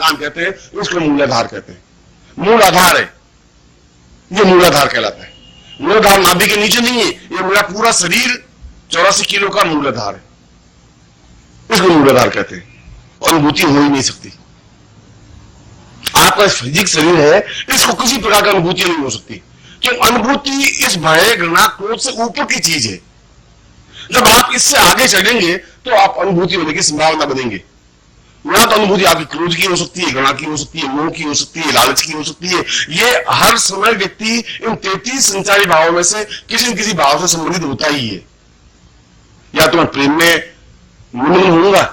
स्थान कहते हैं, इसको मूलाधार कहते हैं। मूल आधार है, ये मूलाधार कहलाता है। मूलाधार नाभि के नीचे नहीं है, ये मेरा पूरा शरीर 84 किलो का मूलाधार है, इसको मूलाधार कहते हैं। अनुभूति हो ही नहीं सकती। आपका फिजिक शरीर है, इसको किसी प्रकार की अनुभूति नहीं हो सकती, क्योंकि अनुभूति इस भय, घृणा, क्रोध से ऊपर की चीज है। जब आप इससे आगे चढ़ेंगे तो आप अनुभूति होने की संभावना बनेंगे। ना तो अनुभूति आपकी क्रोध की हो सकती है, घृणा की हो सकती है, मोह की हो सकती है, लालच की हो सकती है। ये हर समय व्यक्ति इन 33 संचारी भावों में से किसी न किसी भाव से संबंधित होता ही है। या तो मैं प्रेम में मग्न होऊंगा,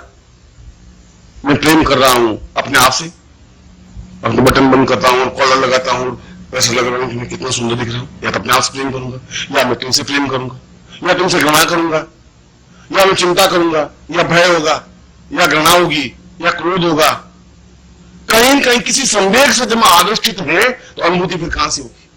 मैं प्रेम कर रहा हूं अपने आप से, अपने बटन बंद करता हूं, कॉलर लगाता हूं, ऐसा लग रहा हूं कि मैं कितना सुंदर दिख रहा हूं, या तो अपने आप से प्रेम करूंगा, या मैं तुमसे प्रेम करूंगा, या तुमसे घृणा करूंगा, या मैं चिंता करूंगा, या भय होगा, या घृणा होगी, या क्रोध होगा। कहीं कहीं किसी संवेग से जब आविष्टित है तो अनुभूति फिर कहां से होगी?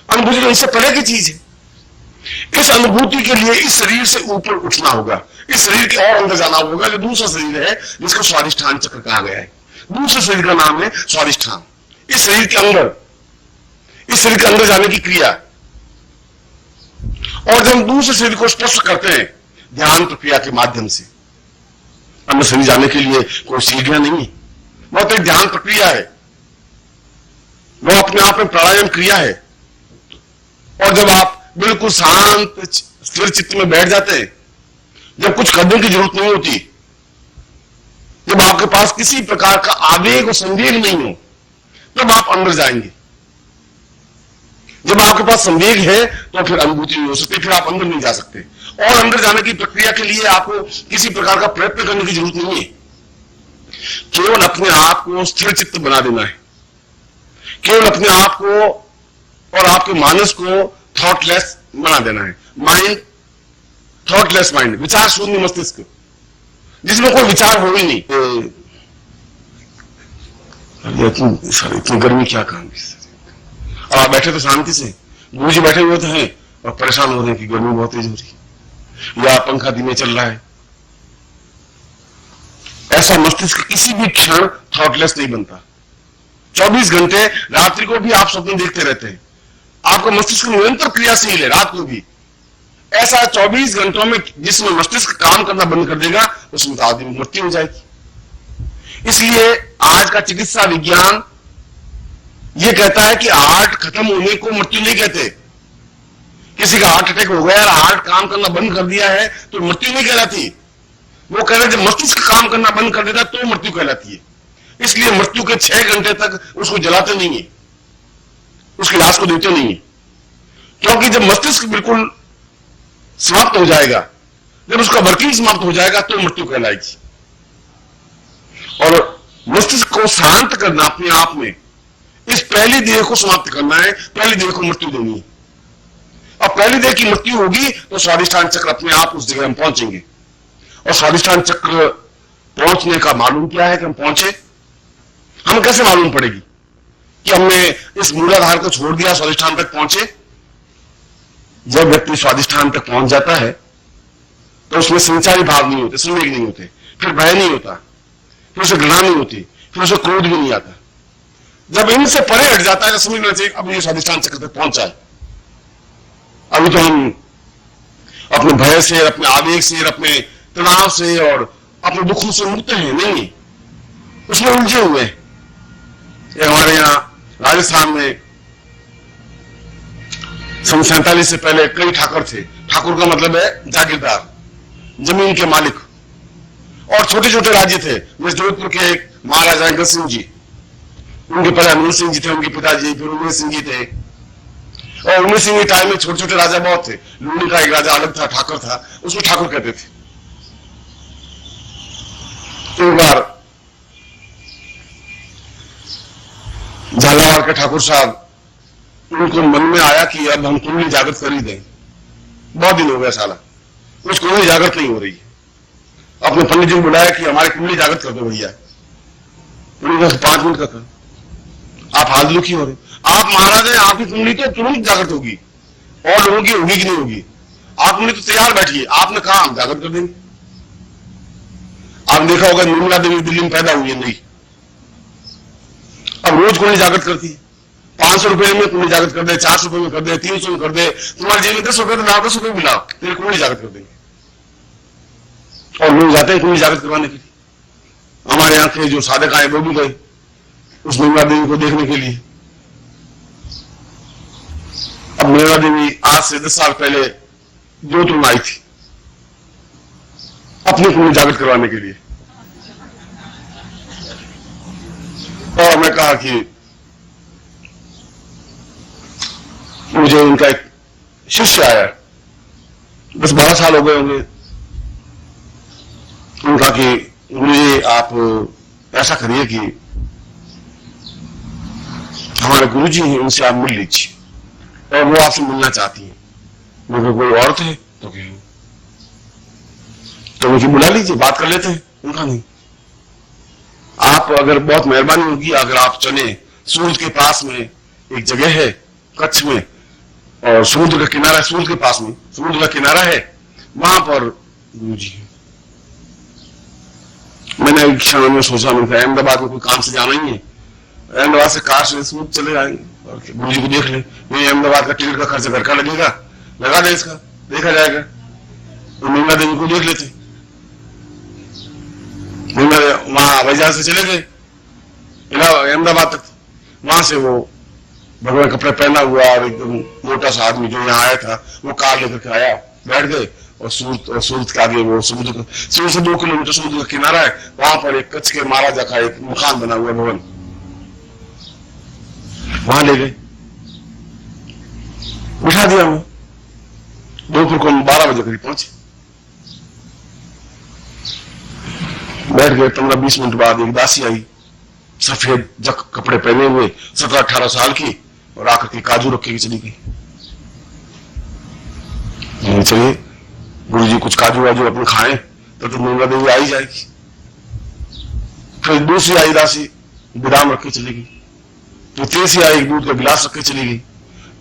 अनुभूति तो इससे परे की चीज है। इस अनुभूति के लिए इस शरीर से ऊपर उठना होगा, इस शरीर के और अंदर जाना होगा। जो दूसरा शरीर है जिसको स्वादिष्ठान चक्र कहा गया है, दूसरे शरीर का नाम है स्वादिष्ठान। इस शरीर के अंदर जाने की क्रिया, और जब हम दूसरे शरीर को स्पर्श करते हैं ध्यान प्रक्रिया के माध्यम से, अंदर शरीर जाने के लिए कोई सीढ़ियां नहीं है, बहुत एक ध्यान प्रक्रिया है, वो अपने आप में प्राणायाम क्रिया है। और जब आप बिल्कुल शांत स्थिर चित्त में बैठ जाते हैं, जब कुछ करने की जरूरत नहीं होती, जब आपके पास किसी प्रकार का आवेग और संवेग नहीं हो, तब आप अंदर जाएंगे। जब आपके पास संवेग है तो फिर अनुभूति नहीं हो सकती, फिर आप अंदर नहीं जा सकते। और अंदर जाने की प्रक्रिया के लिए आपको किसी प्रकार का प्रयत्न करने की जरूरत नहीं है, केवल अपने आप को स्थिर चित्त बना देना है। केवल अपने आप को और आपके मानस को थॉटलेस बना देना है। माइंड, थॉटलेस माइंड, विचार शून्य मस्तिष्क, जिसमें कोई विचार हो ही नहीं। इतनी गर्मी क्या काम की? आप बैठे तो शांति से, गुरु जी बैठे हुए तो हैं और परेशान हो रहे हैं कि गर्मी बहुत तेज हो रही है, या पंखा धीमे चल रहा है। ऐसा मस्तिष्क किसी भी क्षण थॉटलेस नहीं बनता। 24 घंटे रात्रि को भी आप स्वप्न देखते रहते हैं, आपका मस्तिष्क निरंतर क्रियाशील है। रात को भी ऐसा 24 घंटों में जिसमें मस्तिष्क काम करना बंद कर देगा, उसमें तो आदमी मृत्यु हो जाएगी। इसलिए आज का चिकित्सा विज्ञान यह कहता है कि हार्ट खत्म होने को मृत्यु नहीं कहते। किसी का हार्ट अटैक हो गया, हार्ट काम करना बंद कर दिया है तो मृत्यु नहीं कहलाती। वो कह रहे जब मस्तिष्क काम करना बंद कर देता तो मृत्यु कहलाती है। इसलिए मृत्यु के 6 घंटे तक उसको जलाते नहीं है, उसकी लाश को देते नहीं है, क्योंकि जब मस्तिष्क बिल्कुल समाप्त हो जाएगा, जब उसका वर्किंग समाप्त हो जाएगा तो मृत्यु कहलाएगी। और मस्तिष्क को शांत करना अपने आप में, इस पहली देह को समाप्त करना है, पहली देह को मृत्यु देनी है। अब पहली देह की मृत्यु होगी तो स्वादिष्ठान चक्र अपने आप उस जगह हम पहुंचेंगे। और स्वादिष्ठान चक्र पहुंचने का मालूम क्या है कि हम पहुंचे? हमें कैसे मालूम पड़ेगी कि हमने इस मूलाधार को छोड़ दिया, स्वादिष्ठान तक पहुंचे? जब व्यक्ति स्वादिष्ठान तक पहुंच जाता है तो उसमें संचारी भाव नहीं होते, संवेग नहीं होते, फिर भय नहीं होता, फिर उसे घृणा नहीं होती, फिर उसे क्रोध भी नहीं आता। जब इनसे परे हट जाता है तो समझना चाहिए अब ये स्वादिष्ठान चक्र तक पहुंचा है। अभी तो हम अपने भय से, अपने आवेग से, अपने तनाव से और अपने दुखों से मुक्त हैं नहीं, उसमें उलझे हुए हैं। हमारे यहां राजस्थान में 47 से पहले कई ठाकुर थे। ठाकुर का मतलब है जागीरदार, जमीन के मालिक। और छोटे छोटे राज्य थे, जैसे जोधपुर के एक महाराजा अंगद सिंह जी, उनके पहले अमृत सिंह जी थे, उनके पिताजी, फिर उमेश सिंह जी थे। और उमेश सिंह के टाइम में छोटे छोटे राजा बहुत थे। लूनी का एक राजा अलग था, ठाकुर था, उसको ठाकुर कहते थे। एक बार झालावाड़ के ठाकुर साहब, उनको मन में आया कि अब हम कुंडली जागृत कर ही दें। बहुत दिन हो गया साला, उस कुंडली जागृत नहीं हो रही। अपने पंडित जी ने बुलाया कि हमारी कुंडली जागृत कर दो भैया। उन्होंने 5 मिनट का था। आप हाल दुखी हो रहे, आप महाराज हैं, आपकी कुंडली तो तुरंत जागृत होगी, और लोगों की होगी कि नहीं होगी? आप कुंडली तो तैयार बैठिए, आपने कहा हम जागृत कर देंगे। आप देखा होगा निर्मला देवी दिल्ली में पैदा हुई है, नहीं? कुंडली जागृत करती है। 500 रुपए में कुंडली जागृत कर दे, 400 रुपए में कर दे, 300 में कर दे, तुम्हारे जेब में 10 रुपए तो लाओ, 10 रुपए भी लाओ, तेरी कुंडली जागृत कर देंगे। और लोग जाते हैं कुंडली जागृत करवाने के लिए। हमारे यहाँ के जो साधक आए वो भी गए उस मीरा देवी को देखने के लिए। अब मीरा देवी आज से 10 साल पहले जोधपुर में आई थी अपनी कुंडली जागृत करवाने के लिए। और मैं कहा कि मुझे इनका एक शिष्य आया, 10-12 साल हो गए होंगे। उनका कि गुरुजी आप ऐसा करिए कि हमारे गुरुजी हैं, उनसे आप मिल लीजिए और वो आपसे मिलना चाहती हैं। मुझे कोई औरत है तो मुझे बुला लीजिए, बात कर लेते हैं। उनका नहीं, आप अगर बहुत मेहरबानी होगी अगर आप चले, सूरज के पास में एक जगह है कच्छ में, और समुद्र का किनारा है, समुद्र के पास में समुद्र का किनारा है, वहां पर गुरुजी है। मैंने एक क्षण में सोचा, मैंने अहमदाबाद में कोई काम से जाना ही है, अहमदाबाद से कार से समुद्र चले जाएंगे और गुरुजी को देख ले। नहीं, अहमदाबाद का टिकट का खर्चा घर का लगेगा, लगा दे, इसका देखा जाएगा। तो मीरा देवी को देख लेते। वहां हवाई जहाज से चले गए अहमदाबाद तक। वहां से वो भगवान कपड़े पहना हुआ और एकदम मोटा सा आदमी जो यहाँ आया था वो कार लेकर के आया, बैठ गए और सूरत के आगे वो समुद्र से 2 किलोमीटर समुद्र का किनारा है, वहां पर एक कच्छ के महाराजा का एक मकान बना हुआ भवन, वहां ले गए, बिठा दिया। हमें दोपहर को 12 बजे करीब पहुंचे, बैठ गए। 15-20 मिनट बाद एक दासी आई, सफेद जक कपड़े पहने हुए, 17-18 साल की, और आकर के काजू रख के चली गई। चलिए गुरुजी कुछ काजू वाजू अपने खाएं तो मीरा देवी आई जाएगी। फिर दूसरी आई दासी, बादाम रख के चली गई। तो तीसरी आई, दूध का गिलास रख के चली गई।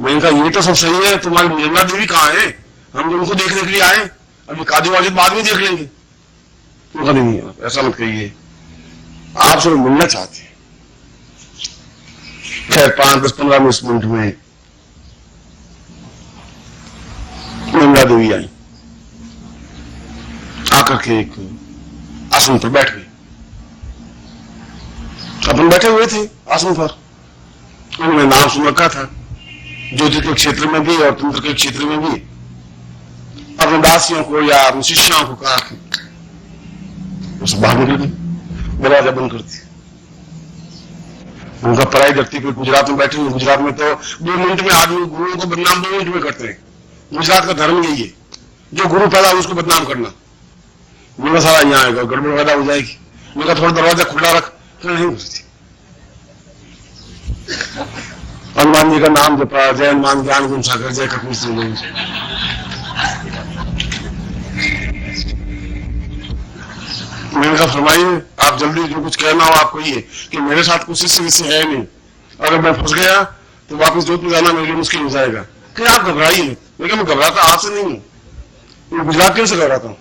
मैंने कहा ये तो सब सही है, तुम्हारी मीरा देवी कहाँ है? हम उनको देखने के लिए आए, अभी काजू वाजू बाद में देख लेंगे। तो कभी नहीं, ऐसा मत कहिए, आपसे मिलना चाहते हैं। खैर 5-10-15 मिनट में मीरा देवी आई, आकर के एक आसन पर बैठ गई। अपन बैठे हुए थे आसन पर, उन्होंने नाम सुन रखा था ज्योतिष के क्षेत्र में भी और तंत्र के क्षेत्र में भी। अपने दासियों को या अपने शिष्यों को कहा कि उसे बाहर निकल गई, दरवाजा बंद कर दिया। उनका पढ़ाई व्यक्ति कोई गुजरात में बैठे हुए, गुजरात में तो 2 मिनट में आदमी गुरुओं को बदनाम 2 मिनट में करते हैं। गुजरात का धर्म यही है, जो गुरु पैदा उसको बदनाम करना। मेरा सारा यहाँ आएगा, गड़बड़ पैदा हो जाएगी। मेरा थोड़ा दरवाजा खुला रख, नहीं घुसती। हनुमान जी का नाम जपा, जय हनुमान ज्ञान गुण सागर, जय कपीश सिंह। मैंने कहा फरमाइए, आप जल्दी जो कुछ कहना हो आपको ये कि मेरे साथ कुछ शिष्य है नहीं, अगर मैं फंस गया तो वापस जोधपुर जाना मेरे लिए मुश्किल हो जाएगा। कि आप घबराइए। मैं घबराता आपसे नहीं हूं, मैं गुजरात के से घबराता हूं,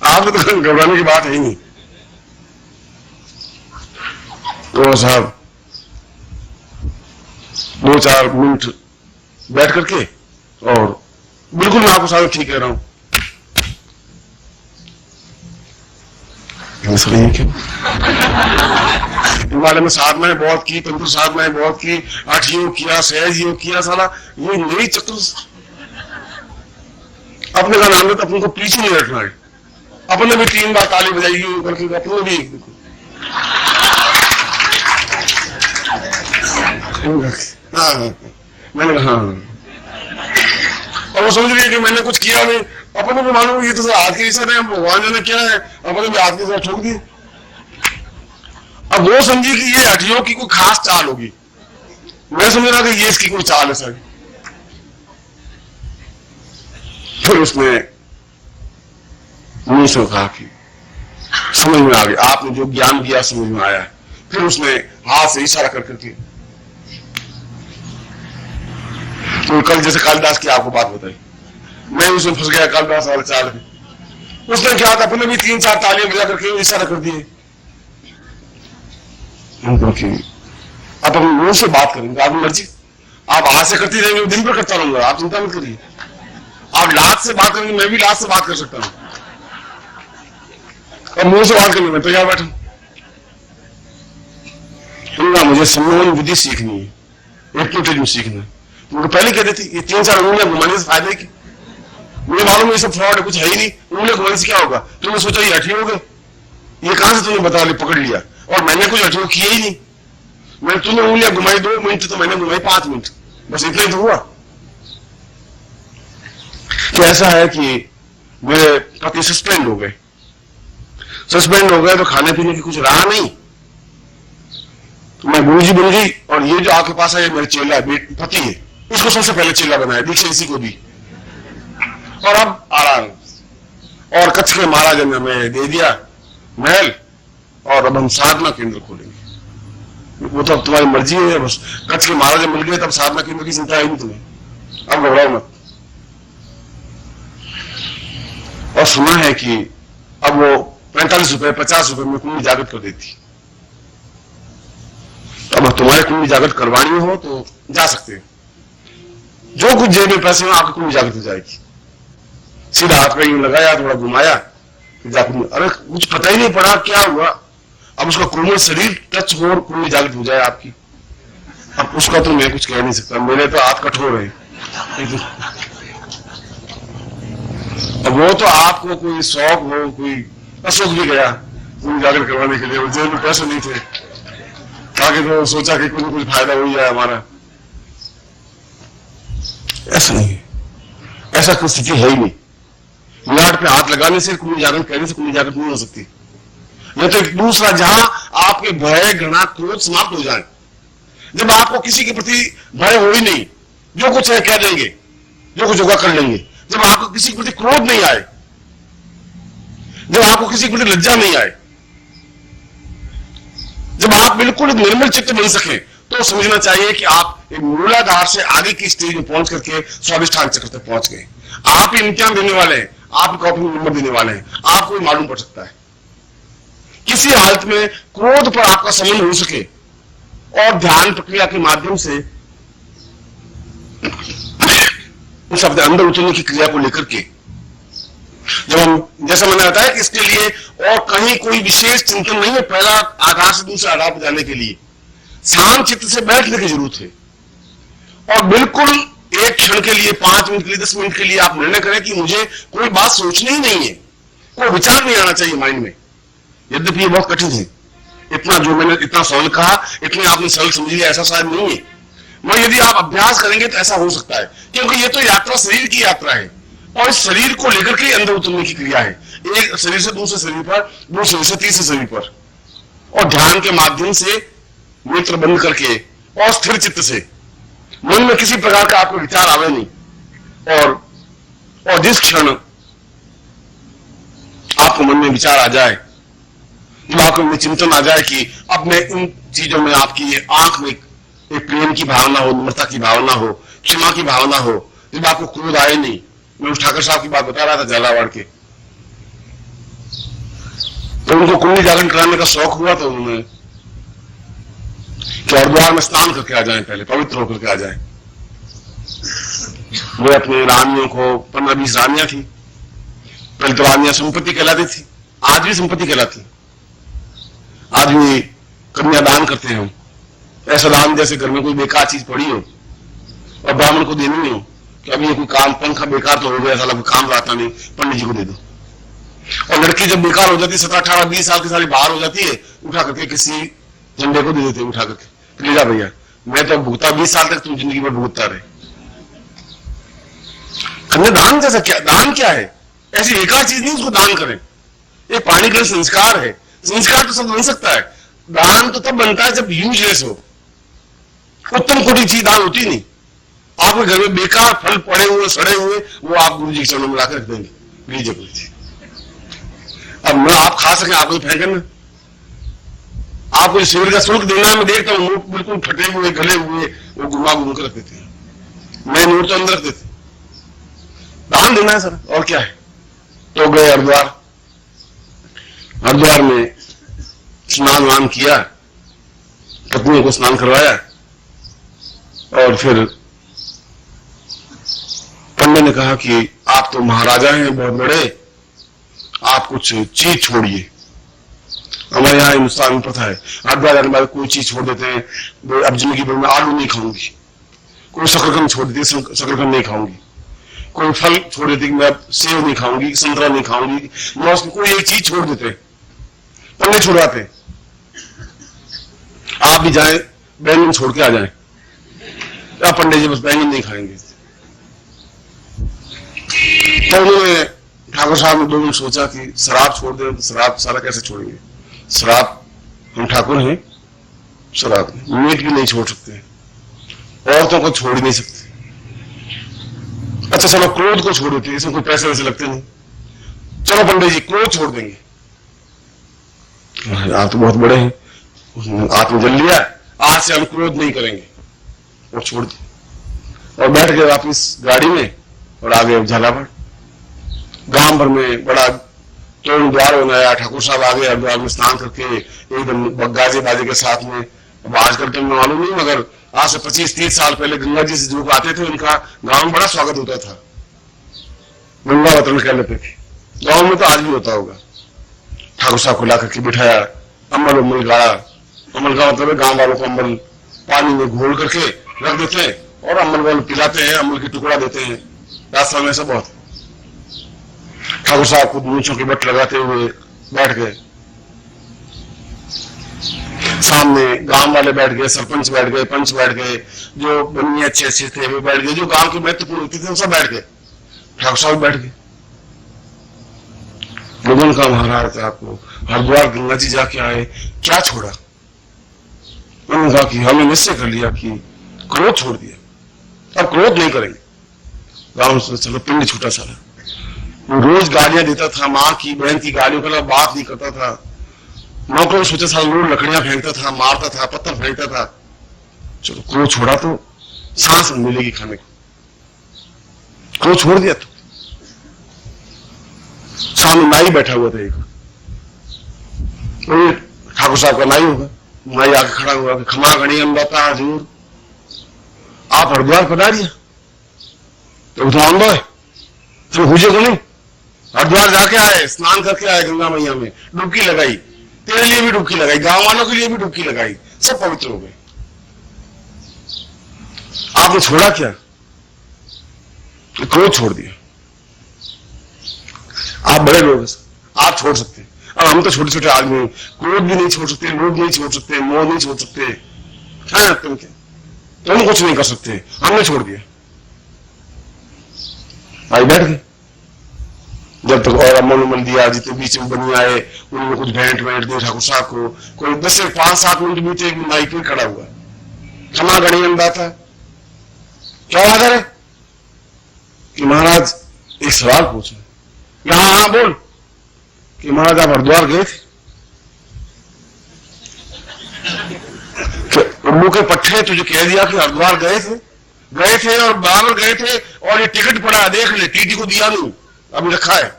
आप तो घबराने की बात है ही नहीं। तो साहब 2-4 मिनट बैठ करके, और बिल्कुल मैं आपको साहब ठीक कह रहा हूं, हिमालय में साधनाएं बहुत की, तंत्र साधनाएं बहुत की, 8 योग किया, सहज योग किया, साला ये नई चक्र अपने का नाम है तो अपन को पीछे नहीं रखना है। अपने भी 3 बार ताली बजाएगी करके, अपने भी हाँ, मैंने कहा हाँ, और वो समझ रही है कि मैंने कुछ किया नहीं। अपने भी मालूम ये तो हाथ के इशारे है, भगवान ने क्या है, अपने भी हाथ के साथ ठोक दिए। अब वो समझी कि ये हटियों की कोई खास चाल होगी, मैं समझ रहा कि ये इसकी कोई चाल है सर। फिर उसने मुंह से कहा कि समझ में आ गया, आपने जो ज्ञान दिया समझ में आया। फिर उसने हाथ से इशारा कर करके, तो कल जैसे कालिदास की आपको बात बताई, मैं उसमें फंस गया कालिदास वाले चाल में। उसने क्या था, अपने भी 3-4 तालियां बजा करके इशारा कर दिए। आप अपने मुंह से बात करेंगे, आपकी मर्जी। आप हाथ से करती रहेंगे, दिन भर करता रहूंगा, आप चिंता मत करिए। आप लात से बात करेंगे, मैं भी लात से बात कर सकता हूं। अब मुंह से बात करने में तैयार बैठा। सुनना, मुझे सम्मोहन विधि सीखनी है, हिप्नोटिज्म सीखना है। मुझे पहले कह देती ये 3-4 उंगलियां घुमाने से फायदा है कि मुझे मालूम है ये सब फ्रॉड है, कुछ है ही नहीं। उंगलियां घुमाने से क्या होगा? तुमने सोचा ये हठी हो गए, ये कहां से तुमने बता लिया, पकड़ लिया, और मैंने कुछ हठी किया ही नहीं। मैंने तुम्हें उंगलियां घुमाई 2 मिनट, तो मैंने घुमाई 5 मिनट, बस इतना ही तो हुआ। तो ऐसा है कि मेरे पति सस्पेंड हो गए। सस्पेंड हो गए तो खाने पीने की कुछ रहा नहीं, तो मैं गुरुजी बन गई। और ये जो आपके पास है ये मेरे चेला है, पति है, इसको सबसे पहले चेला बनाया, दीक्षा इसी को दी। और अब आराम। और कच्छ के महाराज ने हमें दे दिया महल, और अब हम साधना केंद्र खोलेंगे। वो तो अब तुम्हारी मर्जी है, बस कच्छ के महाराज मिल गए तब साधना केंद्र की चिंता है नहीं तुम्हें, अब घबराओ मत। और सुना है कि अब वो 45 रुपए 50 रुपए में कुंडली जागृत कर देती। अब तुम्हारे कुंडली जागृत करवानी हो तो जा सकते हैं, जो कुछ जेब में पैसे हो आपकी कुंडली जागृत हो जाएगी। सीधा हाथ में यूं लगाया, थोड़ा घुमाया, अरे कुछ पता ही नहीं पड़ा क्या हुआ। अब उसका कोमल शरीर टच हो और कुंडली जागृत हो जाए आपकी, अब उसका तो मैं कुछ कह नहीं सकता, मेरे तो हाथ कठोर है। अब वो तो आपको कोई शौक हो, कोई अशोक भी गया कुंडली जागृत करवाने के लिए, जेब में पैसे नहीं थे, ताकि तो सोचा कि कुछ कुछ फायदा हो जाए हमारा। ऐसा नहीं है, ऐसा कोई स्थिति है ही नहीं। विराट पे हाथ लगाने से कुंडली जागृत करने से कुंडली जागृत नहीं हो सकती। यह तो एक दूसरा, जहां आपके भय घृणा क्रोध समाप्त हो जाए, जब आपको किसी के प्रति भय हो ही नहीं, जो कुछ है कह देंगे, जो कुछ होगा कर लेंगे, जब आपको किसी के प्रति क्रोध नहीं आए, जब आपको किसी के प्रति लज्जा नहीं आए, जब आप बिल्कुल निर्मल चित्त बन सके, तो समझना चाहिए कि आप एक मूलाधार से आगे की स्टेज में पहुंच करके स्वादिष्ठान चक्र तक पहुंच गए। आप इम्तिहान देने वाले हैं, आप कॉपी में नंबर देने वाले हैं, आपको मालूम पड़ सकता है। किसी हालत में क्रोध पर आपका समन हो सके और ध्यान प्रक्रिया के माध्यम से उस अपने अंदर उतरने की क्रिया को लेकर के, जब हम, जैसा मैंने बताया कि इसके लिए और कहीं कोई विशेष चिंतन नहीं है, पहला आधार से दूसरे आधार पर जाने के लिए शांत चित्त से बैठने की जरूरत है। और बिल्कुल एक क्षण के लिए, 5 मिनट के लिए, 10 मिनट के लिए आप निर्णय करें कि मुझे कोई बात सोचनी ही नहीं है, कोई विचार नहीं आना चाहिए माइंड में। यद्यपि ये बहुत कठिन है, इतना जो मैंने इतना सरल कहा, इतने आपने सरल समझ लिया, ऐसा शायद नहीं है। मगर यदि आप अभ्यास करेंगे तो ऐसा हो सकता है, क्योंकि ये तो यात्रा शरीर की यात्रा है, और इस शरीर को लेकर के अंदर उतरने की क्रिया है, एक शरीर से दूसरे शरीर पर, दूसरे शरीर से तीसरे शरीर पर, और ध्यान के माध्यम से नेत्र बंद करके और स्थिर चित्त से, मन में किसी प्रकार का आपको विचार आवे नहीं, और जिस क्षण आपको मन में विचार आ जाए, जब आपको में चिंतन आ जाए कि अब मैं इन चीजों में, आपकी आंख में एक प्रेम की भावना हो, नम्रता की भावना हो, क्षमा की भावना हो, जब आपको क्रोध आए नहीं। मैं उस ठाकर साहब की बात बता रहा था झालावाड़ के, तो उनको कुंडली जागरण कराने का शौक हुआ, तो उन्होंने कि हरिद्वार में स्नान करके आ जाएं, पहले पवित्र होकर के आ जाएं। वो अपने रानियों को, 15-20 रानियां थी, पहले तो रानियां संपत्ति कहलाती थी, आज भी संपत्ति कहलाती। आज भी कन्यादान करते हैं हम, ऐसा दान जैसे घर में कोई बेकार चीज पड़ी हो और ब्राह्मण को देनी नहीं हो कि अभी ये कोई काम, पंखा बेकार तो हो गया, साला काम आता नहीं, पंडित जी को दे दो। और लड़की जब बेकार हो जाती है, 17, 18, 20 साल की सारी बाहर हो जाती है, उठा करके किसी झंडे को दे देते हैं, उठा करके ले जा भैया, मैं तो भुगता 20 साल तक, तुम जिंदगी भर भुगतता रहे। कन्यादान जैसा क्या, दान क्या है? ऐसी बेकार चीज नहीं उसको दान करें, ये पानी का संस्कार है। संस्कार तो सब बन सकता है, दान तो तब बनता है जब यूजलेस हो, उत्तम कोटि चीज दान होती नहीं। आपके घर में बेकार फल पड़े हुए, सड़े हुए, वो आप गुरु जी के चरणों में लाकर रख देंगे, लीजिए गुरु जी। अब मैं आप खा सके, आपको फेंके ना, आपको शिविर का शुल्क देना है, मैं देखता हूँ नोट बिल्कुल फटे हुए, गले हुए, वो घुमा घूम कर रख देते हैं, मैं नोट तो अंदर रख देते। दान देना है सर, और क्या है। तो गए हरिद्वार, हरिद्वार में स्नान वान किया, पत्नियों को स्नान करवाया और फिर पंडित ने कहा कि आप तो महाराजा हैं बहुत बड़े, आप कुछ चीज छोड़िए। हमारे यहाँ हिंदुस्तान में प्रथा है, हरिद्वार जाने के बाद कोई चीज छोड़ देते हैं। अब जिंदगी भर में आलू नहीं खाऊंगी, कोई शकरकंद छोड़ देती है, शकरकंद नहीं खाऊंगी, कोई फल छोड़ देती मैं सेब नहीं खाऊंगी, संतरा नहीं खाऊंगी, मौसम कोई एक चीज छोड़ देते, पंडित छुड़वाते। आप भी जाएं, बैंगन छोड़ के आ जाएं, क्या पंडित जी बस बैंगन नहीं खाएंगे। तो उन्होंने ठाकुर साहब ने 2 दिन सोचा कि शराब छोड़ दे, तो शराब सारा कैसे छोड़ेंगे, शराब हम ठाकुर हैं, शराब मीट भी नहीं छोड़ सकते, औरतों को छोड़ ही नहीं सकते। अच्छा चलो क्रोध को छोड़ देते, इसमें कोई पैसे वैसे लगते नहीं, चलो पंडित जी क्रोध छोड़ देंगे। आप तो बहुत बड़े हैं, आपने जल लिया, आज से हम क्रोध नहीं करेंगे, और छोड़ दिया और बैठ गए वापिस गाड़ी में और आगे झालावाड़। गांव भर में बड़ा तोड़ द्वार बनाया, ठाकुर साहब आगे हरिद्वार में स्नान करके एकदम गाजे बाजे के साथ में। अब आजकल तो मैं मालूम नहीं, मगर आज से 25-30 साल पहले गंगा जी से जो आते थे उनका गांव में बड़ा स्वागत होता था, गंगा वतन कह लेते थे। गांव में तो आज भी होता होगा। ठाकुर साहब को ला करके बिठाया, अम्बल उम्बल गाड़ा। अम्बल का मतलब है गांव वालों को अम्बल पानी में घोल करके रख देते हैं और अम्बल वाले पिलाते हैं, अम्बल की टुकड़ा देते हैं। रास्ता में ऐसा बहुत। ठाकुर साहब खुद मूंछों के बट लगाते हुए बैठ गए, सामने गांव वाले बैठ गए, सरपंच बैठ गए, पंच बैठ गए, जो बनिए अच्छे अच्छे थे वो बैठ गए, जो गांव के महत्वपूर्ण व्यक्ति थे वो सब बैठ गए, ठाकुर साहब बैठ गए। लोगों का महाराज आपको हरिद्वार गंगा जी जाके आए, क्या छोड़ा? उन्होंने कहा कि हमने निश्चय कर लिया कि क्रोध छोड़ दिया, अब क्रोध नहीं करेंगे। गांव से चलो पिंड छूटा सारा। वो रोज गालियां देता था, माँ की बहन की गालियों का बात नहीं करता था, नौकरों सोचा था, रोज लकड़ियां फेंकता था, मारता था, पत्थर फेंकता था। चलो क्रोध छोड़ा तो सांस मिलेगी खाने को, क्रोध छोड़ दिया तो। सामने नाई बैठा हुआ था एक, ठाकुर साहब का नाई होगा, नाई आके खड़ा हुआ कि खमा गणी अम्बाता हजूर, आप हरिद्वार पधारिए। तो अंधो है, तो हुजे को नहीं, हरिद्वार जाके आए, स्नान करके आए गंगा मैया में, डुबकी लगाई, तेरे लिए भी डुबकी लगाई, गांव वालों के लिए भी डुबकी लगाई, सब पवित्र हो गए। आपने छोड़ा क्या? क्रोध छोड़ दिया। आप बड़े लोग हैं, आप छोड़ सकते हैं। अब हम तो छोटे छोटे आदमी हैं, क्रोध भी नहीं छोड़ सकते, लोभ नहीं छोड़ सकते, मोह नहीं छोड़ सकते। हाँ तुम क्या, तुम कुछ नहीं कर सकते, हमने छोड़ दिया। भाई बैठ गए, जब तक और अमल उमल दिया, जितने बीच में बनी आए उन्होंने कुछ भेंट वेंट दी ठाकुर साहब को। कोई 10 से 5-7 मिनट बीते, एक नाई पे खड़ा हुआ, क्षमा गणी अंदा था, क्या बात है कि महाराज एक सवाल पूछो। यहां हाँ बोल कि महाराज आप हरिद्वार गए थे? मुंह के पट्टे तुझे कह दिया कि हरिद्वार गए थे और बराबर गए थे, और ये टिकट पड़ा देख ले, टीटी को दिया नहीं, अभी रखा है।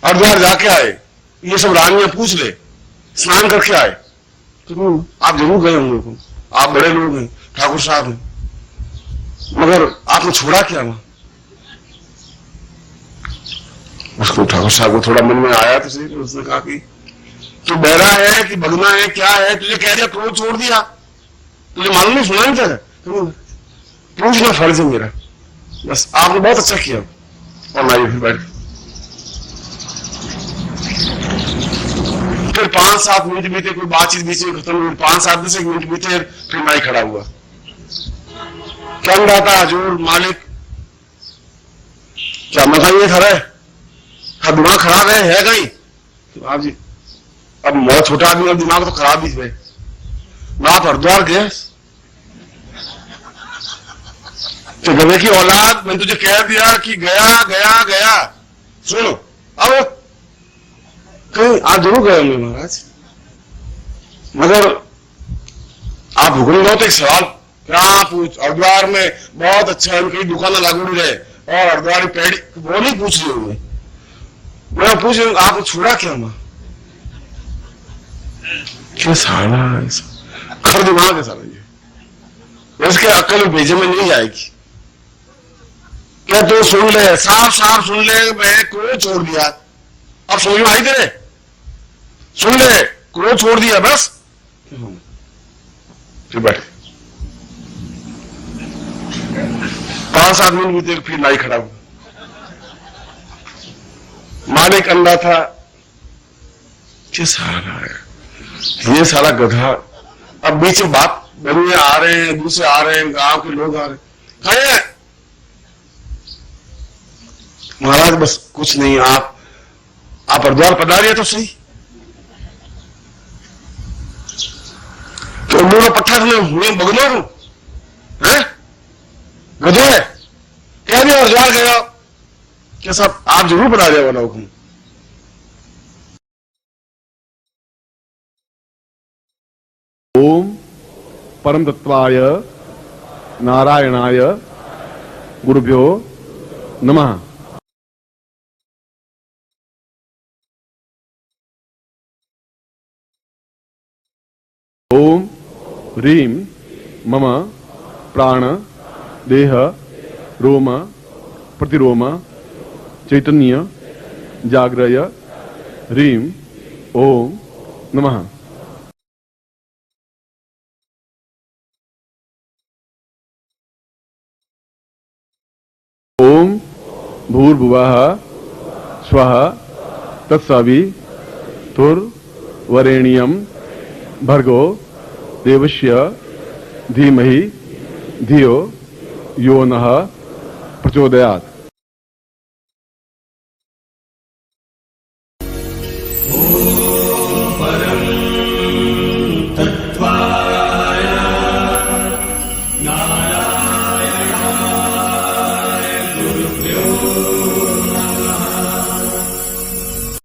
हरिद्वार जाके आए, ये सब रानियां पूछ ले, स्नान करके आए, तो आप जरूर गए होंगे, आप बड़े लोग हैं, ठाकुर साहब हैं, मगर आपने छोड़ा क्या वहां? उसको ठाकुर साहब को थोड़ा मन में आया तो सही, उसने कहा कि तू बहरा है कि भगना है, क्या है? तुझे कह दिया क्रोध छोड़ दिया, तुझे मालूम नहीं, सुना नहीं था? पूछना फर्ज है मेरा, बस आपने बहुत अच्छा किया। और नाई फिर बैठ गए। फिर 5-7 मिनट बीते, कोई बातचीत बीच में खत्म हुई, 5-7 मिनट बीते, फिर नाई खड़ा हुआ, क्या रहा था? हजूर मालिक, क्या मैं ये खरा है, दिमाग खराब है कहीं? आप जी अब बहुत छोटा आदमी, अब दिमाग तो खराब ही है। मैं आप हरिद्वार गए तो गधे की औलाद, मैंने तुझे कह दिया कि गया गया गया। सुनो अब कहीं आप जरूर गए होंगे महाराज, मगर आप हुक्म दो तो एक सवाल क्या पूछ। हरिद्वार में बहुत अच्छा है, कहीं दुकान लागू रहे और हरिद्वार पेड़ वो नहीं पूछ रहे होंगे, मैं पूछ रहा हूं आपने छोड़ा क्या? मां क्या साला खर दिमाग है सारा ये, इसके अक्ल भेजे में नहीं जाएगी। क्या तो सुन ले, साफ साफ सुन ले, मैं क्रोध छोड़ दिया। अब समझ में आई तेरे? सुन ले, क्रोध छोड़ दिया बस। फिर बैठ। 5-7 मिनट बीते, फिर नाई खड़ा हुआ। मालिक अंधा था, ये सारा गधा। अब बीच में बात बनिए आ रहे हैं, दूसरे आ रहे हैं, गांव के लोग आ रहे हैं, कहे महाराज बस कुछ नहीं, आप हरिद्वार पधारिए तो सही। तो उन्होंने पत्थर में हुए बगलो हूं है गधे है, कह दिया हरिद्वार गया क्या साहब, आप जरूर बना रहे वाला हुक्म। ओम परम तत्वाय नारायणाय गुरुभ्यो नमः। ओम ह्रीं मम प्राण देह रोम प्रतिरोम चैतन्य जाग्रय ह्रीं ओम नमः। ओम भूर्भुवः स्वः तत्सवितुर्वरेण्यं भर्गो देवस्य धीमहि धियो यो नः प्रचोदयात्।